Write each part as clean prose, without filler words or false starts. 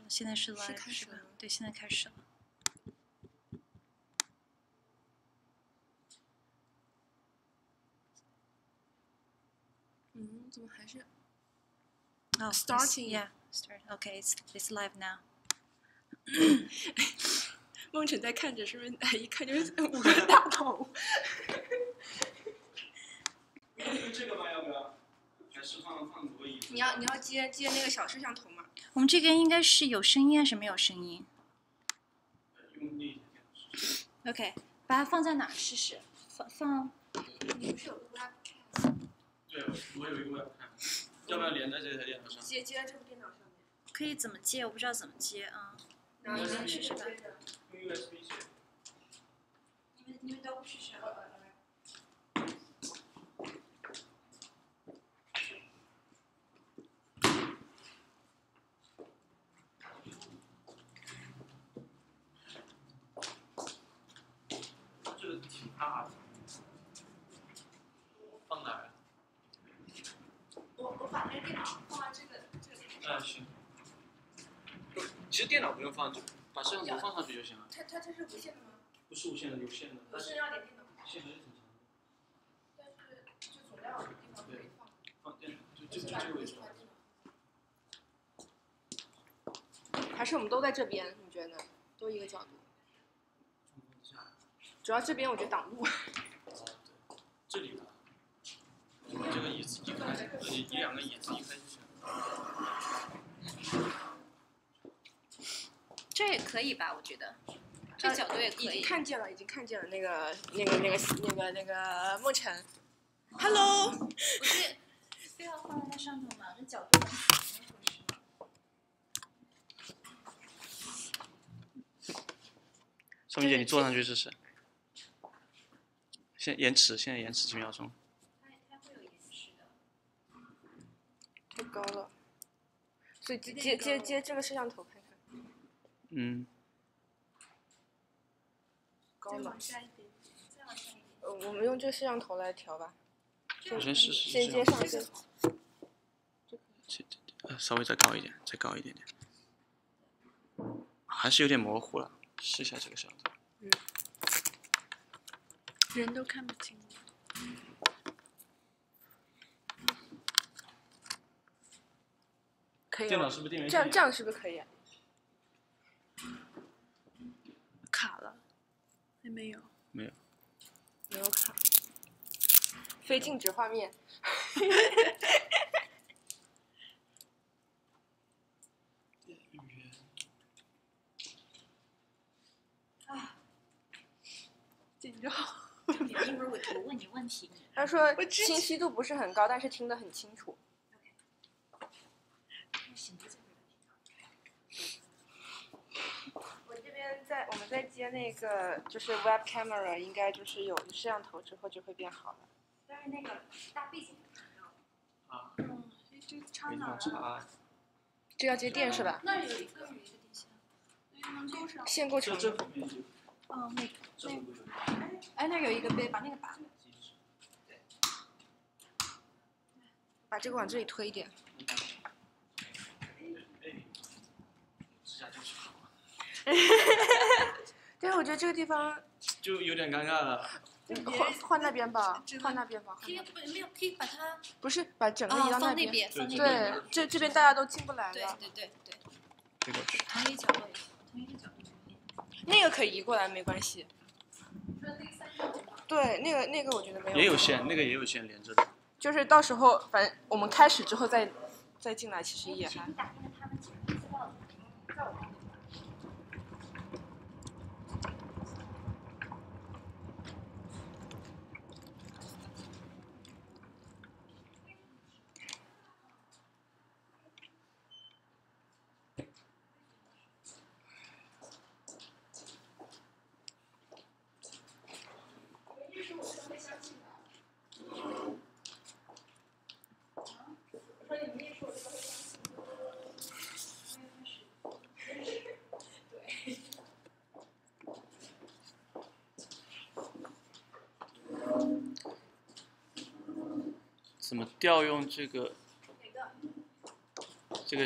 现在是 live 开始了是吧？对，现在开始了。嗯，怎么还是Oh, starting? Yeah, start. Okay, it's live now. 梦辰在看着，是不是？一看就是5个大头。这个吗？要不要？还是放多椅子？你要接那个小摄像头吗？我们这边应该是有声音还是没有声音用那？OK， 把它放在哪儿试试？放。你不是有个 webcam？ 对，我有一个 webcam， 要不要连在这台电脑上？接在这部电脑上面。可以怎么接？我不知道怎么接啊。然后你们试试吧。用 USB 接。你们都不试试？这个挺大的，放哪儿？我把那个电脑放在这个。行。其实电脑不用放，就把摄像头放上去就行了。它是无线的吗？不是无线的，有线的。无线要连电脑。线还是挺长的。但是就总要有地方可以放。放电，就这个位置。还是我们都在这边？你觉得呢？都一个角度。主要这边我觉得挡路。这里吧。这个椅子一开，一两个椅子一开就行。这也可以吧？我觉得，这角度也可以。已经看见了那个梦辰。Hello。不是，非要放在那上头吗？那角度很合适吗？宋明姐，你坐上去试试。现在延迟几秒钟。它会有延迟的。太高了，所以接这个摄像头看看。嗯。高了。再往下一点。我们用这个摄像头来调吧。我先试试。先接上先。稍微再高一点，再高一点点。还是有点模糊了，试一下这个小的。人都看不清。可以。电脑是不是电源？这样是不是可以？卡了，还没有。没有卡。非静止画面。紧张。一会儿我问你问题。他说清晰度不是很高，但是听得很清楚。我这边我们在接那个就是 web camera， 应该就是有摄像头之后就会变好了。但是那个大背景啊。这插哪儿啊？这要接电是吧？那有一个底线，能够上。线够长。哦，那个。哎，那有一个杯，把那个拔了。把这个往这里推一点。对，我觉得这个地方就有点尴尬了。换那边吧，换那边吧。可以把它。不是，把整个移到那边。对，这边大家都进不来了。对。这个去。同一角度。那个可以移过来，没关系。对，那个我觉得没有。也有线，那个也有线连着的。就是到时候，反正我们开始之后再进来，其实也还。怎么调用这个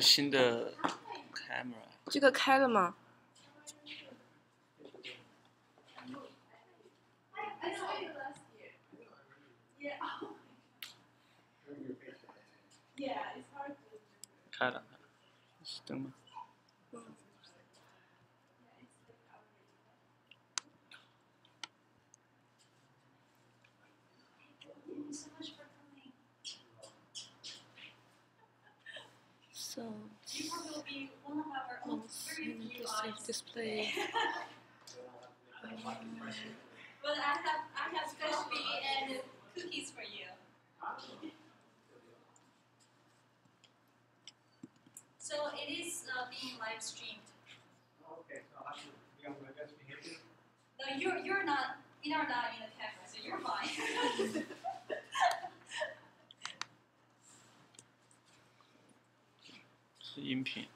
新的 camera？这个开了吗？开了，是灯吗？So, this display. But I have coffee and cookies for you. So it is being live streamed. Okay, so I should be on my best behavior. No, you're not in the camera, so you're fine. 是音频。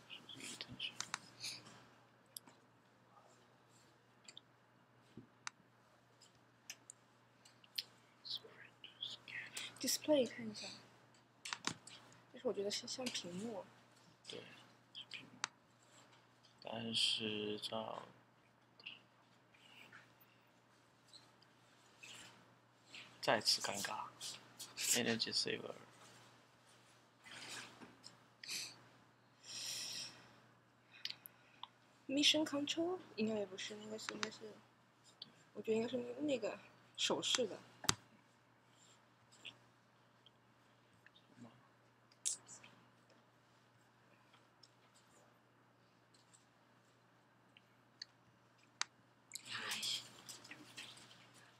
是这个腾讯。display 看一下，但是我觉得是像屏幕。对，是屏幕。但是照再次尴尬 ，Energy Saver。Mission Control 应该也不是，应该是，我觉得应该是那个手势的。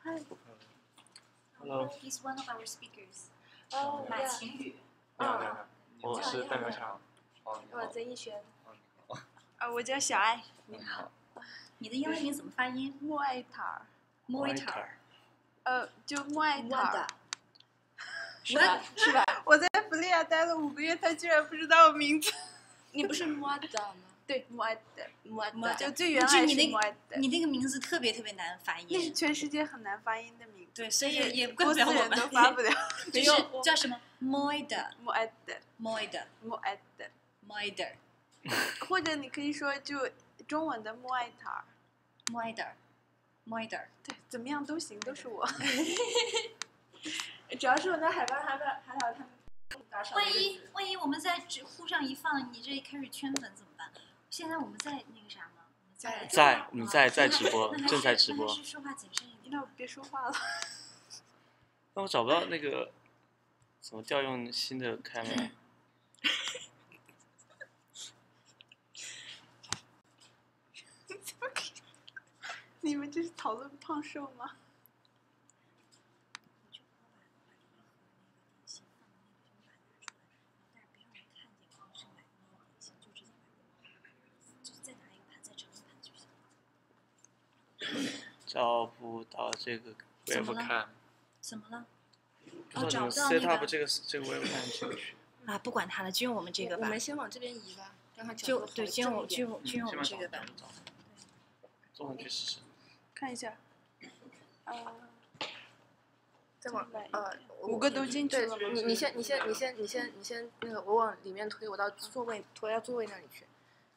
Hi. Hello. He's one of our speakers. 哦，马晴雨。我是代表厂。我曾逸轩。我叫小爱。你好。你的英文名怎么发音？莫艾塔尔。莫艾塔尔。就莫艾塔尔。是吧？是吧？我在FLIA待了5个月，他居然不知道我名字。你不是莫达吗？对，莫艾德，就最就原来你是莫艾德。你那个名字特别难发那是音。全世界很难发音的名字。对，所以也怪波斯不了我们。人都发不了。就是叫什么？莫艾德。莫艾德。莫艾德。莫艾德。莫艾德。或者你可以说就中文的莫艾塔尔。莫艾德。莫艾德。对，怎么样都行，都是我。主要是我在海报还好他们打赏。万一我们在知乎上一放，你这开始圈粉怎么办？现在我们在那个啥吗？我们在直播，正在直播。那还是说话谨慎一点。那我别说话了。那我找不到那个怎么调用新的 camera。你们这是讨论胖瘦吗？找不到这个 webcam。怎么了？不知道怎么 set up 这个 webcam 进去。啊，不管它了，就用我们这个吧。我们先往这边移吧，让它就对，就用我们这个吧。坐上去试试。看一下。再往5个都进去了。你先那个，我往里面推，我到座位推到座位那里去。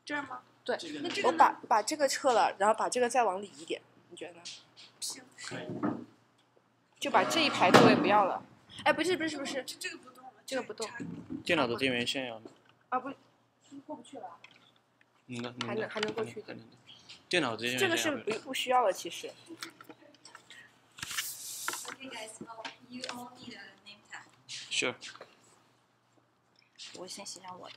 这儿吗？对，那这我把这个撤了，然后把这个再往里一点，你觉得呢？行。就把这一排座位不要了。哎，不是，这个不动了。这个不动。电脑的电源线要。啊不，过不去了。还能过去的。电脑的电源线。这个是不需要了，其实。Okay, guys, you all need a name tag. Sure. 我先写上我的。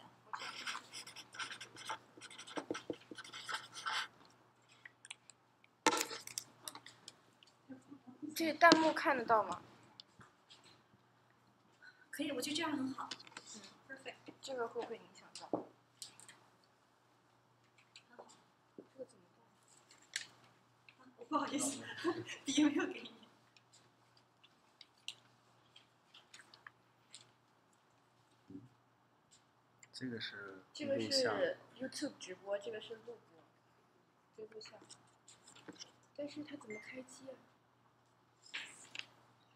这个弹幕看得到吗？可以，我觉得这样很好。Perfect。这个会不会影响到？很好。这个怎么办？不好意思，笔没有给你。这个是YouTube 直播，这个是录播，这录像。但是它怎么开机啊？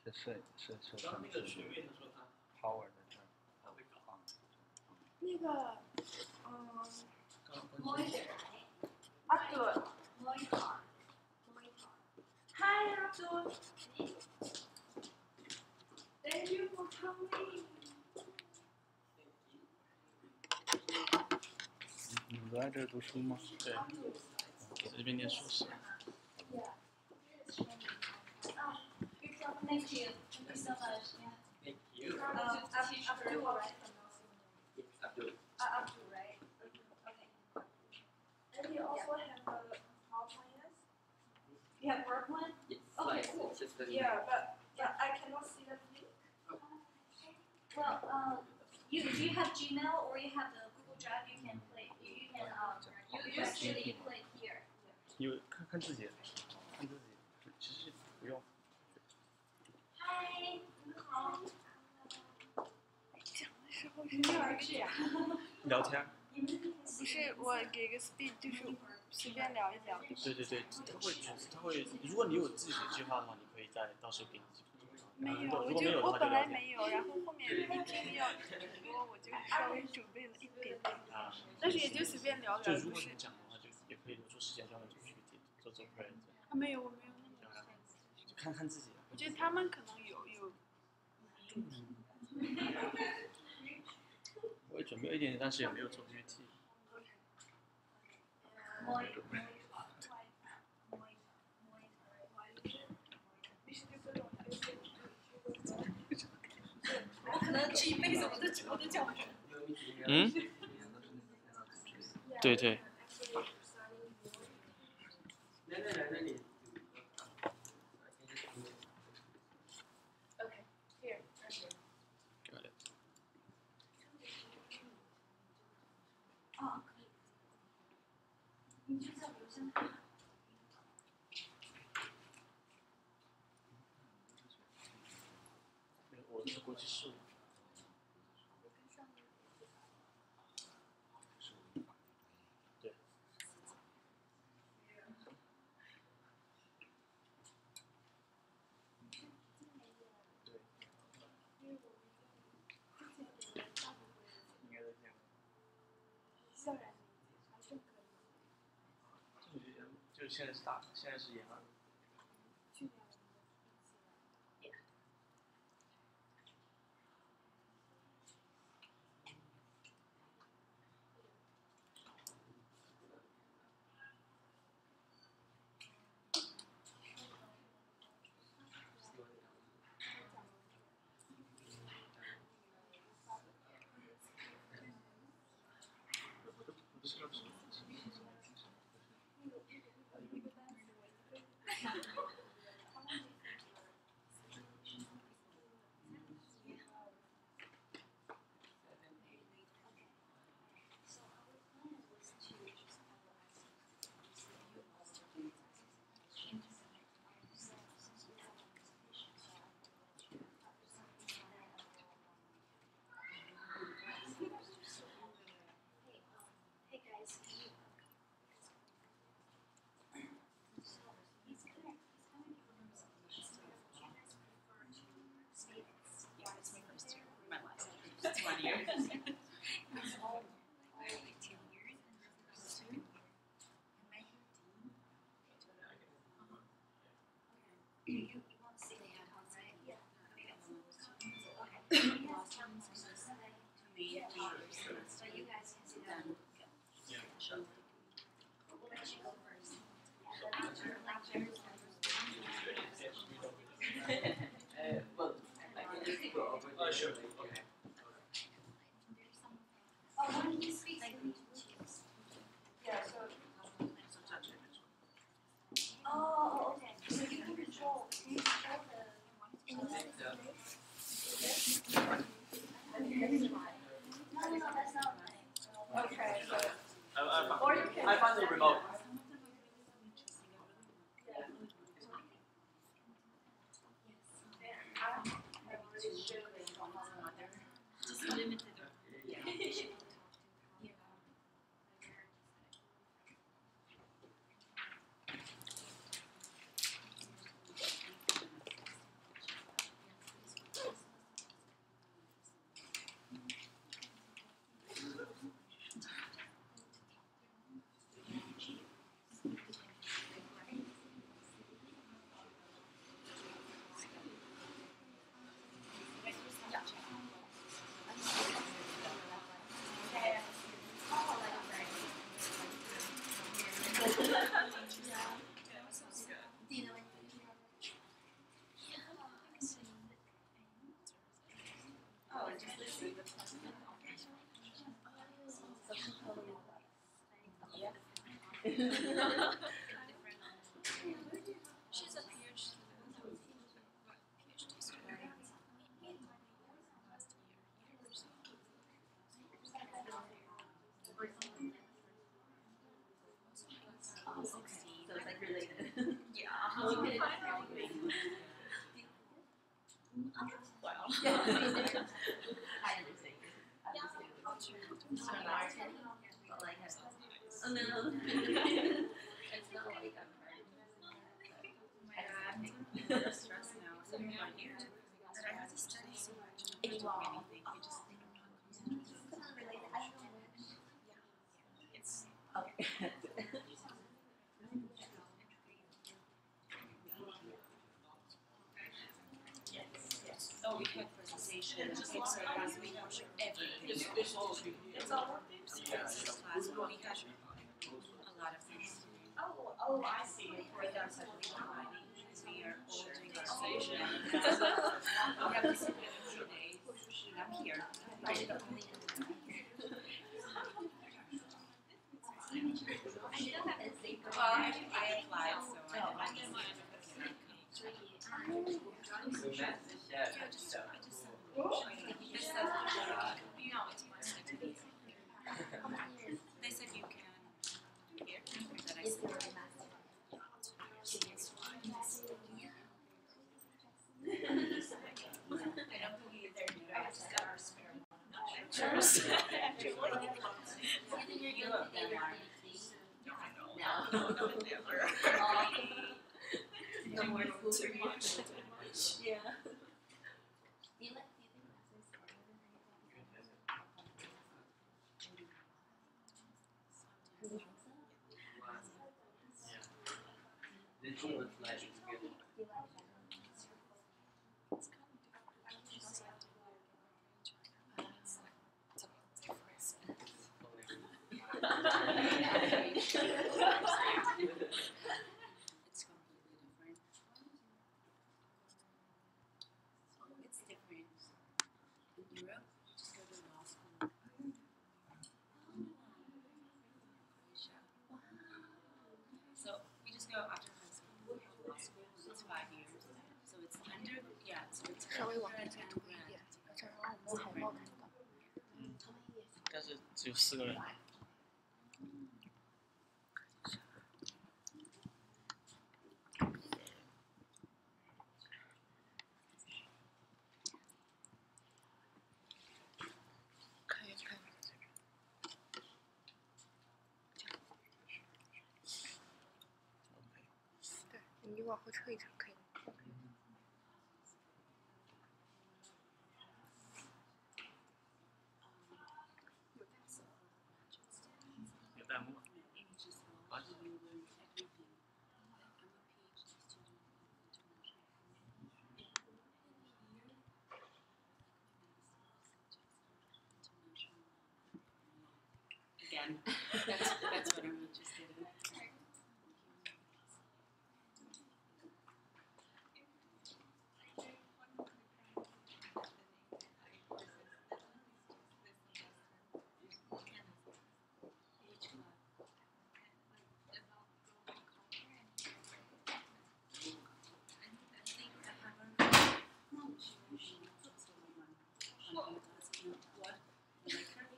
是刚那个学妹她说她 power 的这儿。那个，关键Abdul。Hi Abdul。Thank you for coming。你们都在这儿读书吗？对，在这边念硕士。Thank you. Thank you so much. Yeah. Thank you. Abdul, right? Yes, Abdul. Abdul, right? Okay. And you also have a PowerPoint. You have work one? Yes, Okay, slides. cool. It's just a Yeah, but I cannot see the link. Well, do you have Gmail or you have the Google Drive? You can play. You can you usually play here. 有看自己，看自己，其实不用。嗨，你好。讲的时候是你儿子呀？聊天。不是我给个 speed，就是随便聊一聊。对对对，他会，如果你有自己的计划的话，你可以到时候给你。没有，如果没有的我本话就聊天。来没有，然后后面一听要挺多，我就稍微准备了一点点，但是也就随便聊聊，就如果不是你讲的话，就也可以留出时间专门做 PPT，做 PPT。没有，我没有那么。就看自己。我觉得他们可能有。我也准备了一点点，但是也没有做 PPT。我可能这一辈子我都讲不成。嗯？对对。Okay, here. Got it. 啊，可以。你就在邮箱看。我是国际事务。对。应该是这样。校园还真可以。就是现在是研二。去年Sure. Okay. When he speaks English. Yeah, so. Oh, okay. So you can control the. No, that's not right. Okay, so. Or you can. I find it remote. She's a PhD student. So it's like related. Yeah. Okay. Wow. I understand. So Martin, but like, oh no. It's not like I'm I'm stressed now. So I'm not here. But I have to study so much. I don't do anything. I just think it's okay. oh, we had presentations. Okay, so last week we showed everything. It's all class. We had a lot of things. Oh, I see. We got such a big body. We are all doing our station. We have to submit in 2 days. And I'm here. Well, I applied, so I didn't mind. Yeah, Just you know, it's more like they said you can hear that I said. I don't believe they're new. I just got our spare lectures. You love them, No, never. no more school for you. Yeah. Do you think masters are harder than The team looks like it's good. It's completely different. It's different. In Europe, you just go to law school. So we just go after high school. We have law school. It's 5 years. So it's under, yeah. So it's 稍微往那 undergrad 边 and 涂一 grad 点，这样我们海报看到。但是只有4个人。可以可以。对，你往后撤一撤可以。有弹幕。Again, that's what I'm interested in.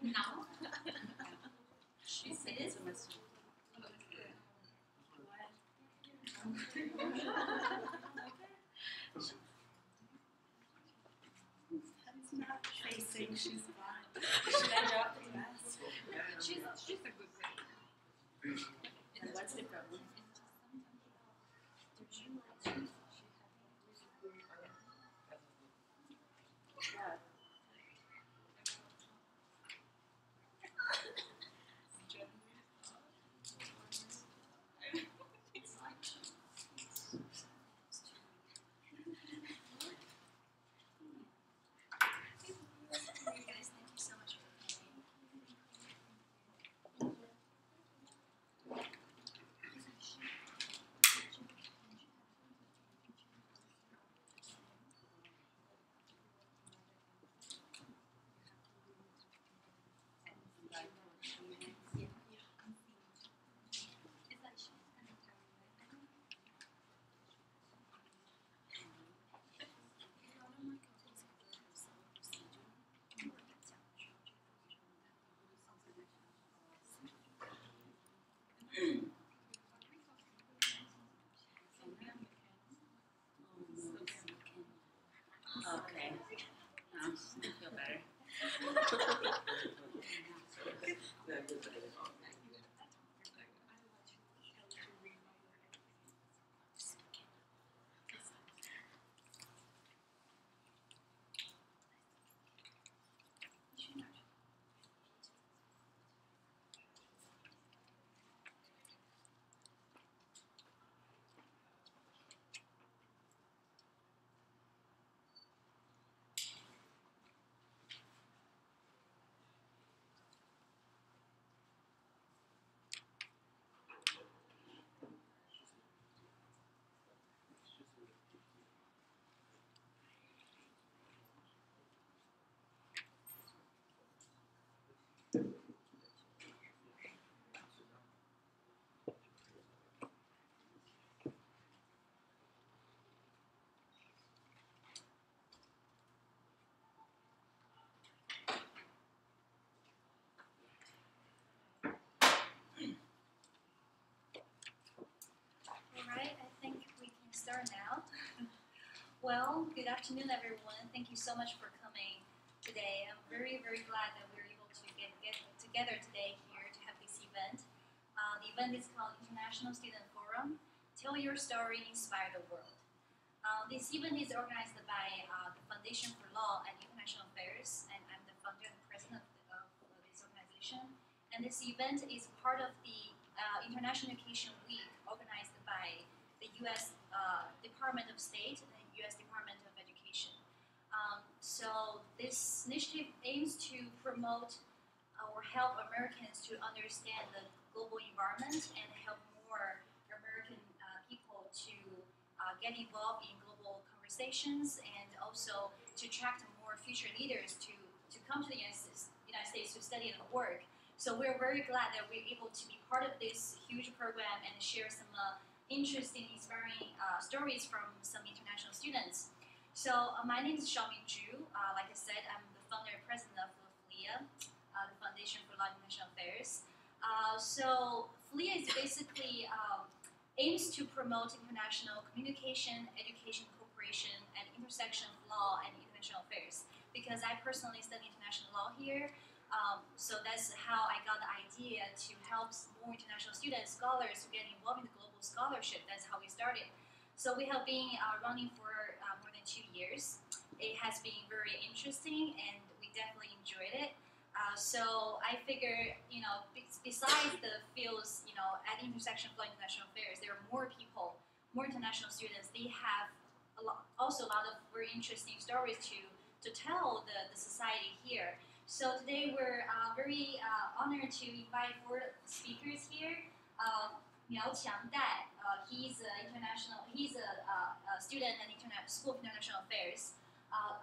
Now? She said it's a semester. Okay. I feel better. Alright, I think we can start now. Well, good afternoon everyone. Thank you so much for coming today. I'm very, very glad that we're able to get together today here to have this event. The event is called International Student Forum, Tell Your Story, Inspire the World. This event is organized by the Foundation for Law and International Affairs, and I'm the founder and president of this organization. And this event is part of the International Education Week organized by the U.S. Department of State and the U.S. Department of Education. So this initiative aims to promote or help Americans to understand the global environment and help more American people to get involved in global conversations and also to attract more future leaders to come to the United States to study and work. So we're very glad that we're able to be part of this huge program and share some interesting, inspiring stories from some international students. So my name is Xiaoming Zhu. Like I said, I'm the founder and president of FLIA, the Foundation for Law and International Affairs. So FLIA is basically aims to promote international communication, education, cooperation, and intersection of law and international affairs. Because I personally study international law here, so that's how I got the idea to help more international students, scholars, to get involved in the global scholarship. That's how we started. So we have been running for more than 2 years. It has been very interesting, and we definitely enjoyed it. So I figured, besides the fields, at the intersection of law and international affairs, there are more people, more international students. They have also a lot of very interesting stories to tell the society here. So today we're very honored to invite 4 speakers here. Miao Qiangdai, he's a student at School of International Affairs.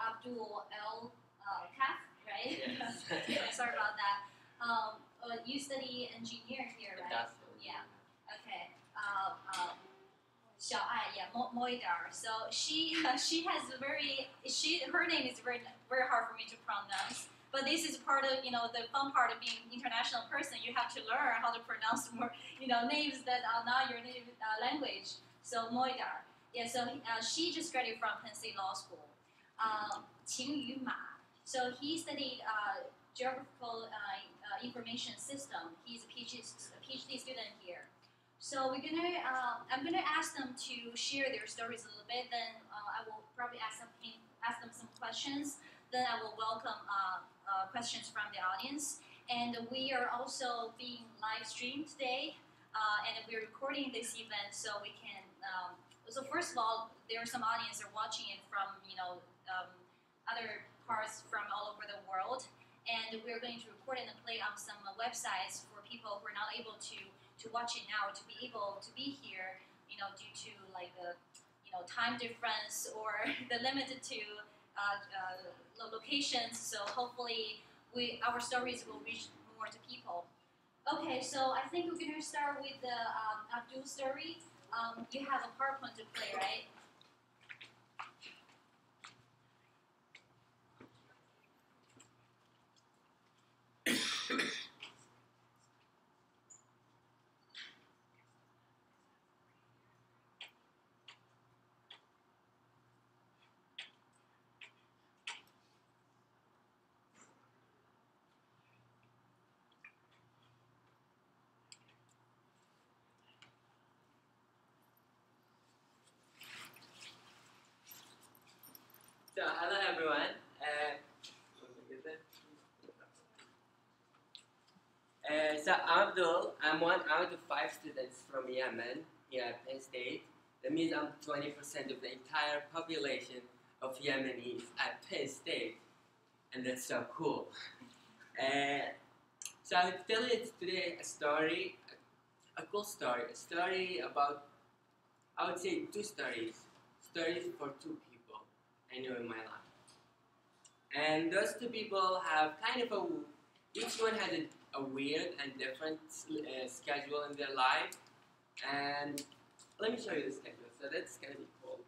Abdul El Kaf, right? Yes. Sorry about that. You study engineer here, right? Yeah. Okay. Xiaoai, yeah, Moidar. So her name is very hard for me to pronounce. But this is part of, the fun part of being an international person. You have to learn how to pronounce more, names that are not your native language. So Moidar, yeah. So she just graduated from Penn State Law School. Qing Yu Ma. So he studied geographical information system. He's a PhD student here. So I'm gonna ask them to share their stories a little bit. Then I will probably ask them some questions. Then I will welcome questions from the audience. And we are also being live streamed today, and we're recording this event so we can. So first of all, there are some audience that are watching it from other parts from all over the world, and we're going to record it and play on some websites for people who are not able to watch it now, to be able to be here, due to like the time difference or the limited to locations. So hopefully our stories will reach more to people. Okay, so I think we're going to start with the Abdul story. You have a PowerPoint to play, right? So hello everyone. So Abdul, I'm one out of 5 students from Yemen here at Penn State. That means I'm 20% of the entire population of Yemenis at Penn State, and that's so cool. So I'll tell you today a story, a cool story, a story about, I would say 2 stories for 2 people I knew in my life. And those 2 people have kind of each one has a weird and different schedule in their life. And let me show you the schedule. So that's gonna be cool.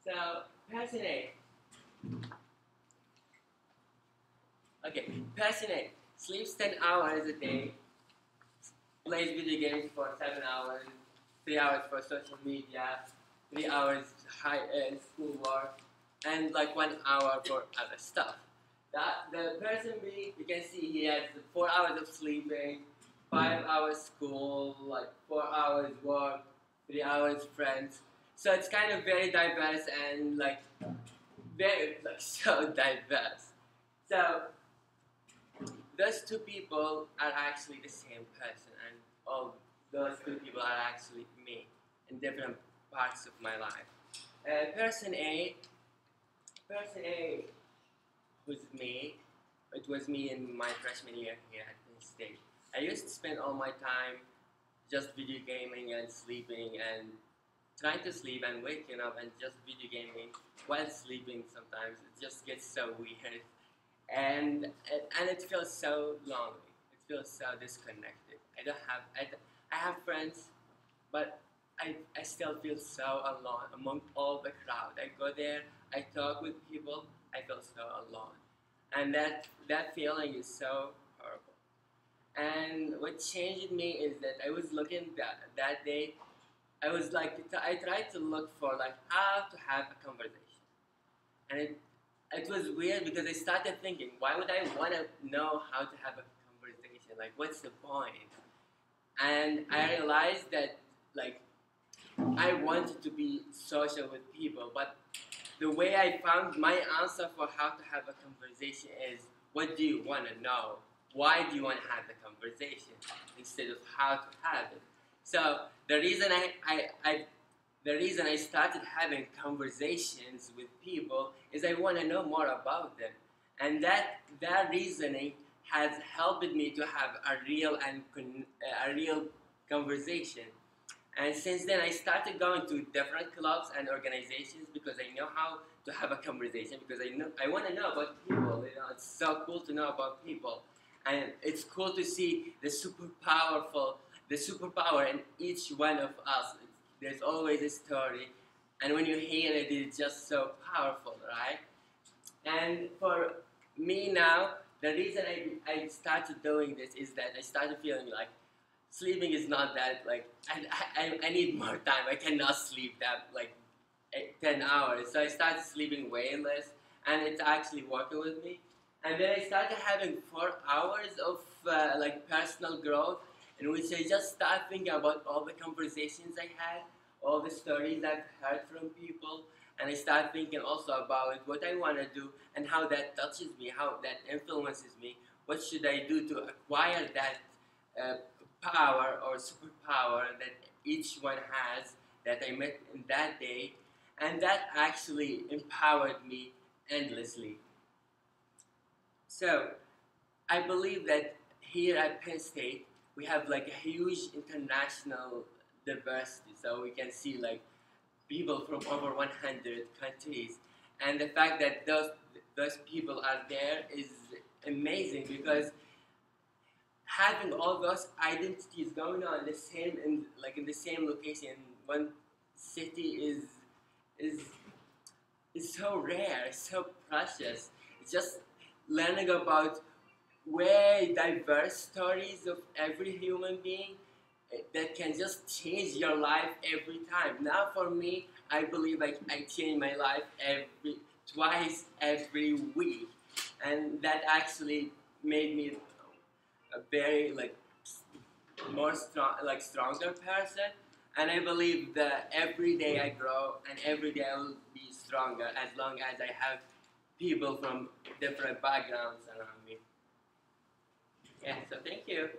So person A. Okay, person A sleeps 10 hours a day, plays video games for 7 hours, 3 hours for social media, 3 hours schoolwork, and like 1 hour for other stuff. The person B, you can see he has 4 hours of sleeping, 5 hours school, like 4 hours work, 3 hours friends. So it's kind of very diverse and like very like so diverse. So those 2 people are actually the same person, and all those 2 people are actually me in different parts of my life. Person A, who's me. It was me in my freshman year here at Penn State. I used to spend all my time just video gaming and sleeping and trying to sleep and waking up and just video gaming while sleeping. Sometimes it just gets so weird, and it feels so lonely. It feels so disconnected. I have friends, but I still feel so alone among all the crowd. I go there, I talk with people, I feel so alone. And that feeling is so horrible. And what changed me is that I was looking that day, I was like, I tried to look for like how to have a conversation. And it was weird because I started thinking, why would I want to know how to have a conversation? Like, what's the point? And I realized that like I wanted to be social with people, but the way I found my answer for how to have a conversation is, what do you want to know? Why do you want to have the conversation instead of how to have it? So the reason I started having conversations with people is I want to know more about them, and that reasoning has helped me to have a real conversation. And since then, I started going to different clubs and organizations because I know how to have a conversation. Because I want to know about people. You know, it's so cool to know about people, and it's cool to see the superpower in each one of us. There's always a story, and when you hear it, it's just so powerful, right? And for me now, the reason I started doing this is that I started feeling like sleeping is not that, like, I need more time. I cannot sleep that, like, 10 hours. So I started sleeping way less, and it's actually working with me. And then I started having 4 hours of, like, personal growth, in which I just started thinking about all the conversations I had, all the stories I've heard from people, and I started thinking also about what I want to do and how that touches me, how that influences me. What should I do to acquire that power or superpower that each one has that I met in that day, and that actually empowered me endlessly. So I believe that here at Penn State we have like a huge international diversity, so we can see like people from over 100 countries, and the fact that those people are there is amazing because having all those identities going on in the same location in one city is so rare, so precious. It's just learning about way diverse stories of every human being that can just change your life every time. Now for me, I believe I change my life twice every week, and that actually made me a very like more strong, like stronger person. And I believe that every day I grow and every day I will be stronger as long as I have people from different backgrounds around me. Yeah, so thank you.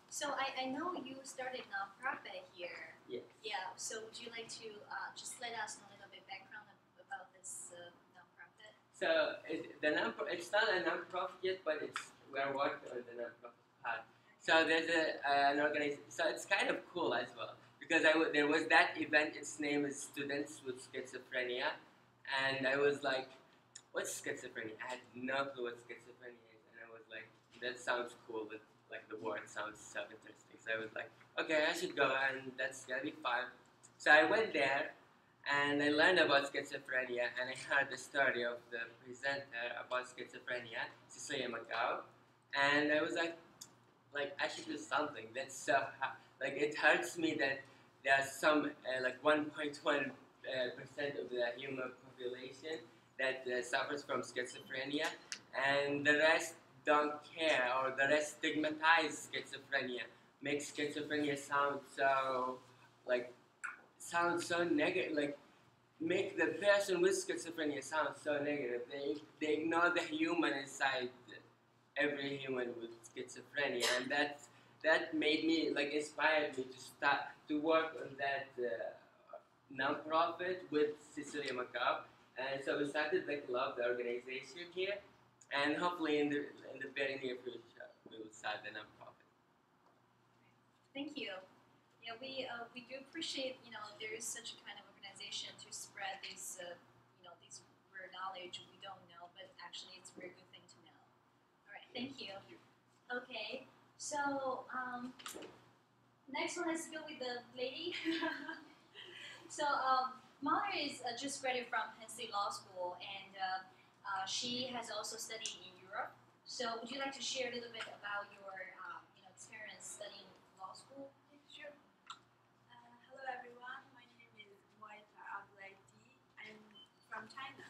So I know you started nonprofit here. Yes. Yeah. So would you like to just let us know a little bit background about this nonprofit? So it's not a nonprofit yet, but we are working on the nonprofit part. So there's an organization. So it's kind of cool as well because there was that event. Its name is Students with Schizophrenia, and I was like, "What's schizophrenia?" I had no clue what schizophrenia is, and I was like, "That sounds cool." But like the word sounds so interesting. So I was like, "Okay, I should go, and that's gonna be fun." So I went there and I learned about schizophrenia, and I heard the story of the presenter about schizophrenia, Cecilia Macau, and I was like I should do something. That's so like it hurts me that there are some like 1.1% of the human population that suffers from schizophrenia, and the rest don't care, or the rest stigmatize schizophrenia, make schizophrenia like sound so negative, like make the person with schizophrenia sound so negative. They ignore the human inside every human with schizophrenia, and that made me like inspired me to start to work on that non-profit with Cecilia Macau, and so we started the club, the organization here, and hopefully in the very near future we will start the non-profit. Thank you. Yeah, we do appreciate there is such a kind of organization to spread this these rare knowledge we don't know, but actually it's a very good thing to know. All right, thank you. Okay, so next one, let's go with the lady. So Mara is just graduated from Penn State Law School, and she has also studied in Europe. So would you like to share a little bit about your experience studying law school? Sure. Hello everyone, my name is Moita Ablaiti. I'm from China.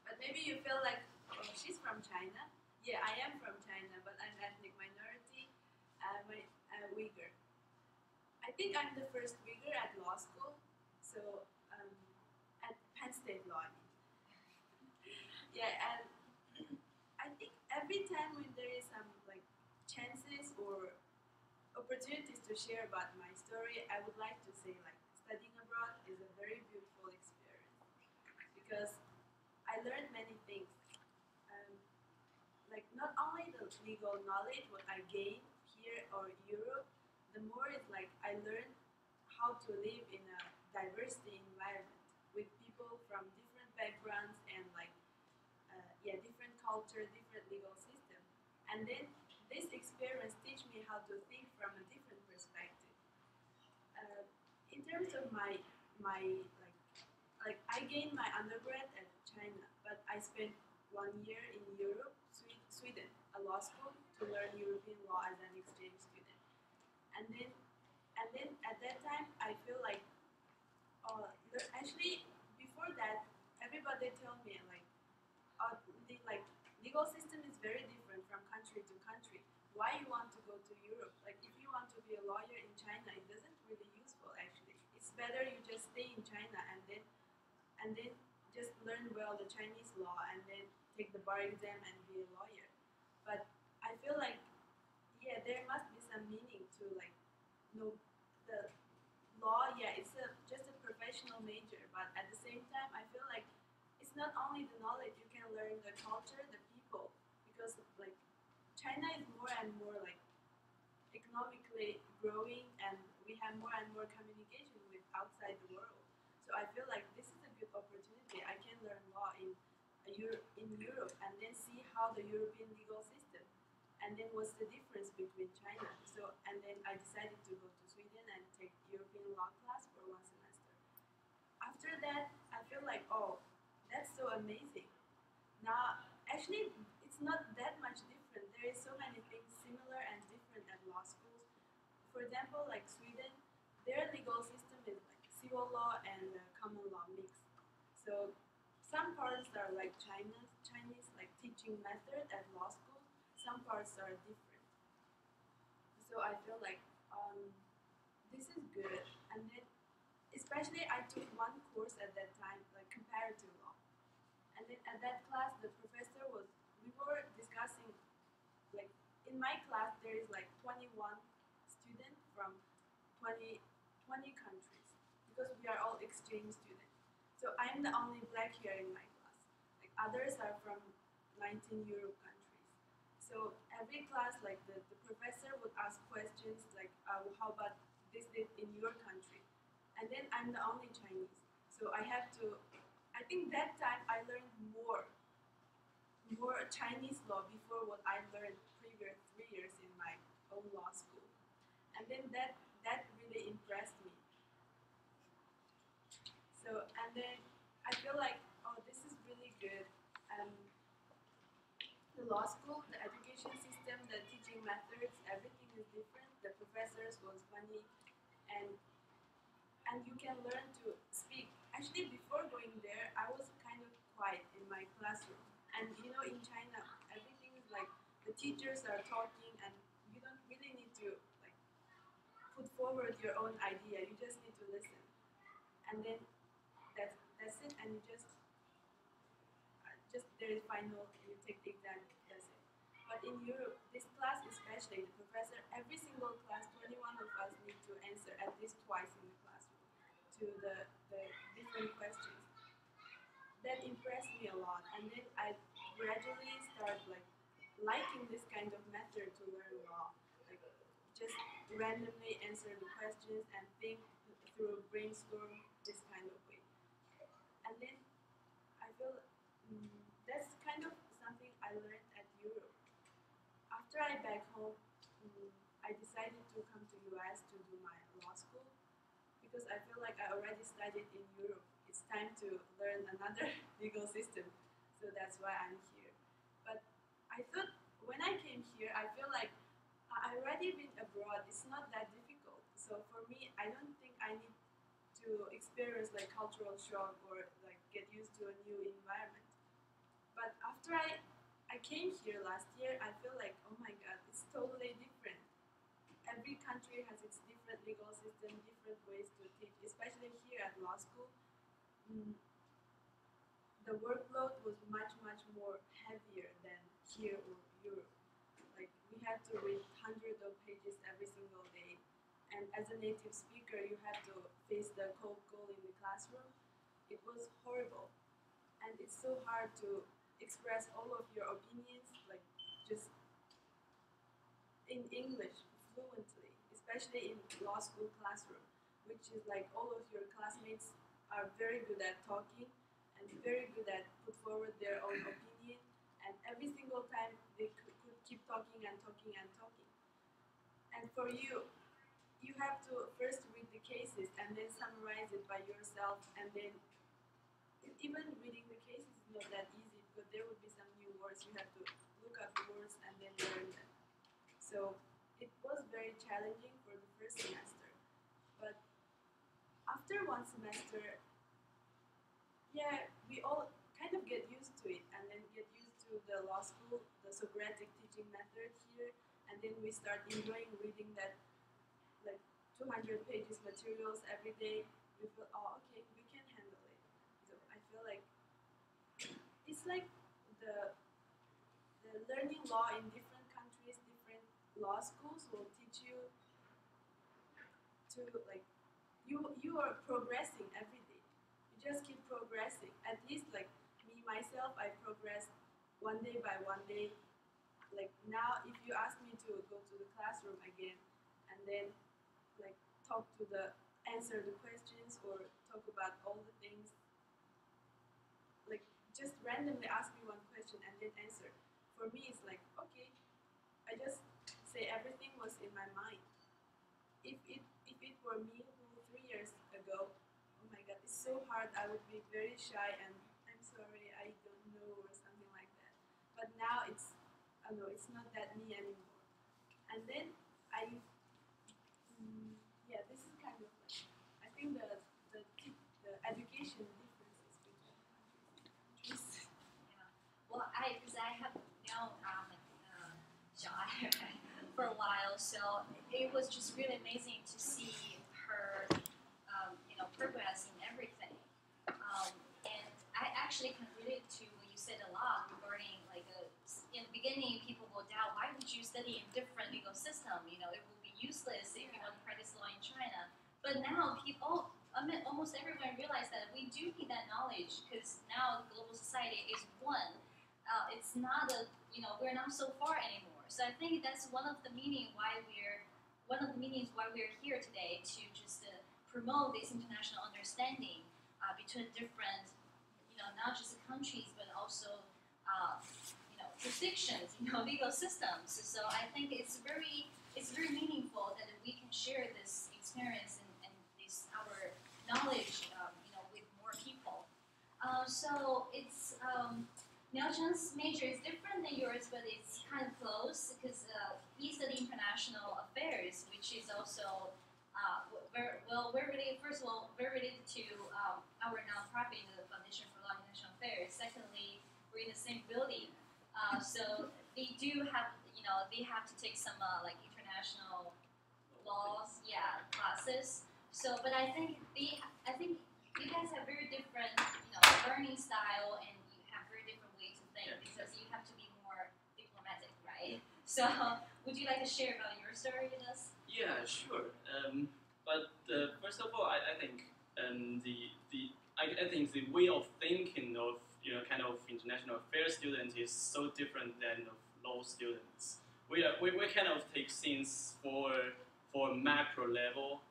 But maybe you feel like, oh, she's from China. Yeah, I am from China, but I'm ethnic minority, Uyghur. I think I'm the first Uyghur at law school, so at Penn State Law. Yeah, and I think every time when there is some like chances or opportunities to share about my story, I would like to say like studying abroad is a very beautiful experience because I learned many things. Like not only the legal knowledge what I gained here or Europe, the more is like I learned how to live in a diversity environment with people from different backgrounds and like different culture, different legal system, and then this experience teach me how to think from a different perspective. In terms of my like I gained my undergrad at China, but I spent 1 year in Europe, Sweden, a law school to learn European law as an exchange student. And then at that time I feel like actually before that everybody told me like like legal system is very different from country to country. Why you want to go to Europe? Like if you want to be a lawyer in China, it doesn't really useful actually. It's better you just stay in China and then just learn well the Chinese law and then take the bar exam and be a lawyer. But I feel like there must be some meaning to like know the law. Yeah, it's just a professional major, but at the same time I feel like it's not only the knowledge, you can learn the culture, the people, because like China is more and more like economically growing, and we have more and more communication with outside the world. So I feel like this is a good opportunity. I can learn law in Europe and then see how the European legal system, and then what's the difference between China. So and then I decided to go to Sweden and take European law class for 1 semester. After that, I feel like, oh, that's so amazing. Now, actually, it's not that much different. There is so many things similar and different at law schools. For example, like Sweden, their legal system is like civil law and common law mixed. So some parts are like Chinese like teaching method at law school, some parts are different. So I feel like this is good. And then, especially I took one course at that time, like comparative law. And then at that class, the professor we were discussing, like in my class, there is like 21 students from 20 countries because we are all exchange students. So I'm the only black here in my class. Like others are from 19 Europe countries. So every class, like the professor would ask questions like, how about this in your country? And then I'm the only Chinese. So I have to, I think that time I learned more Chinese law before what I learned previous 3 years in my own law school. And then that really impressed me. So, and then I feel like, oh, this is really good. The law school, the education system, the teaching methods, everything is different. The professors was funny, and you can learn to speak. Actually, before going there, I was kind of quiet in my classroom. And you know, in China, everything is like the teachers are talking, and you don't really need to like put forward your own idea. You just need to listen, and then that's it. And you just there is final. You take the exam. That's it. But in Europe, this class especially, the professor, every single class, 21 of us need to answer at least twice in the classroom to the different questions. That impressed me a lot, and then I gradually start like liking this kind of method to learn law, like just randomly answer the questions and think through brainstorm this kind of way. And then I feel that's kind of something I learned at Europe. After I back home, I decided to come to US to do my law school because I feel like I already studied in Europe. It's time to learn another legal system. So that's why I'm here. But I thought when I came here, I feel like I already been abroad. It's not that difficult. So for me, I don't think I need to experience like cultural shock or like get used to a new environment. But after I came here last year, I feel like, oh my god, it's totally different. Every country has its different legal system, different ways to teach, especially here at law school. The workload was much, much more heavier than here or Europe. Like, we had to read hundreds of pages every single day. And as a native speaker, you had to face the cold call in the classroom. It was horrible. And it's so hard to express all of your opinions, like, just in English fluently, especially in law school classroom, which is like all of your classmates are very good at talking and very good at put forward their own opinion, and every single time they could keep talking and talking and talking. And for you, you have to first read the cases and then summarize it by yourself, and then even reading the cases is not that easy because there would be some new words. You have to look up the words and then learn them. So it was very challenging for the first semester. But after one semester, yeah, we all kind of get used to it and then get used to the law school, the Socratic teaching method here, and then we start enjoying reading that like 200 pages materials every day. We feel, oh, okay, we can handle it. So I feel like it's like the learning law in different countries, different law schools will teach you to like you are progressing every day. You just keep progressing. At least like me myself, I progressed one day by one day. Like now, if you ask me to go to the classroom again and then like answer the questions or talk about all the things, like just randomly ask me one question and then answer. For me, it's like, okay, I just say everything was in my mind. If it were me who 3 years ago, oh my god, it's so hard. I would be very shy and I'm sorry, I don't know or something like that. But now I don't know, it's not that me anymore. And then yeah, this is kind of like I think the education differences between countries. Yeah. Well, because I have now it was just really amazing to see her, progress in everything. And I actually can relate to what you said a lot regarding in the beginning, people will doubt, why would you study in different legal system? It will be useless if you want to practice law in China. But now almost everyone realized that we do need that knowledge because now the global society is one. It's not we're not so far anymore. So I think that's one of the meanings why we're here today to just promote this international understanding between different, not just countries but also jurisdictions, legal systems. So I think it's very meaningful that we can share this experience and this our knowledge, with more people. So it's Miao Chen's major is different than yours, but it's kind of close because he studied international affairs, which is also we're related. First of all, we're related to our nonprofit, the Foundation for Law and International Affairs. Secondly, we're in the same building, so they do have they have to take some international laws, classes. So, but I think you guys have very different learning style and you have very different way to think because you have to be more diplomatic, right? So, would you like to share about your story with us? Yeah, sure. But first of all, I think I think the way of thinking of kind of international affairs students is so different than of law students. We kind of take things for macro level,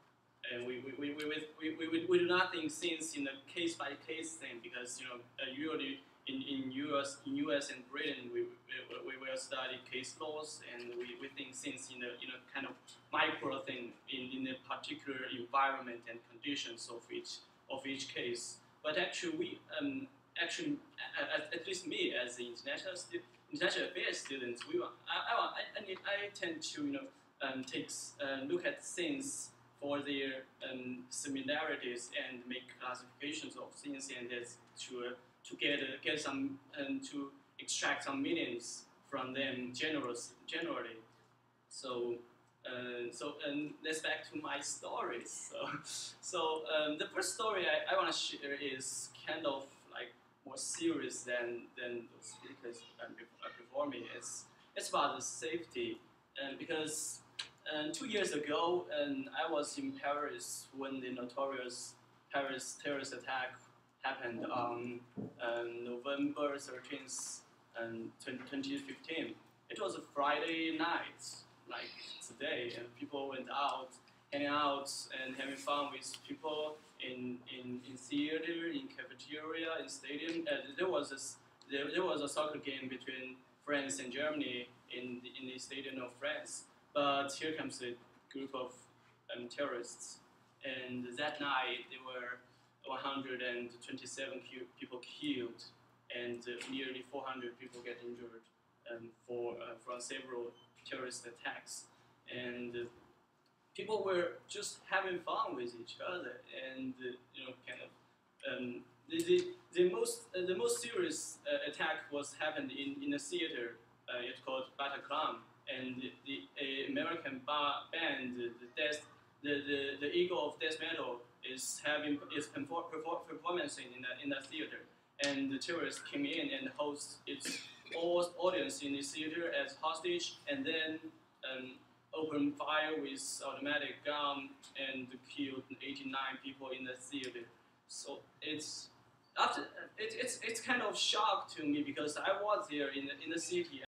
and we do not think things in a case by case thing because usually in US and Britain we will study case laws and we think things in a kind of micro thing in a particular environment and conditions of each case. But actually we at least me as the international affairs students, I tend to look at things for their similarities and make classifications of things and to get some to extract some meanings from them generally. So let's back to my stories. So the first story I want to share is kind of like more serious than the speakers before me. It's about the safety, because 2 years ago, I was in Paris when the notorious Paris terrorist attack happened on November 13th, 2015. It was a Friday night, like today, and people went out, hanging out and having fun with people in theater, in cafeteria, in stadium. There was a soccer game between France and Germany in the stadium of France. But here comes a group of terrorists, and that night there were 127 people killed, and nearly 400 people get injured from several terrorist attacks. And people were just having fun with each other, and kind of the most serious attack happened in a theater. It's called Bataclan, and the American band, the Eagle of Death Metal, is performing in the theater, and the terrorists came in and host its audience in the theater as hostage, and then opened fire with automatic gun and killed 89 people in the theater. So it's kind of shock to me because I was there in the city.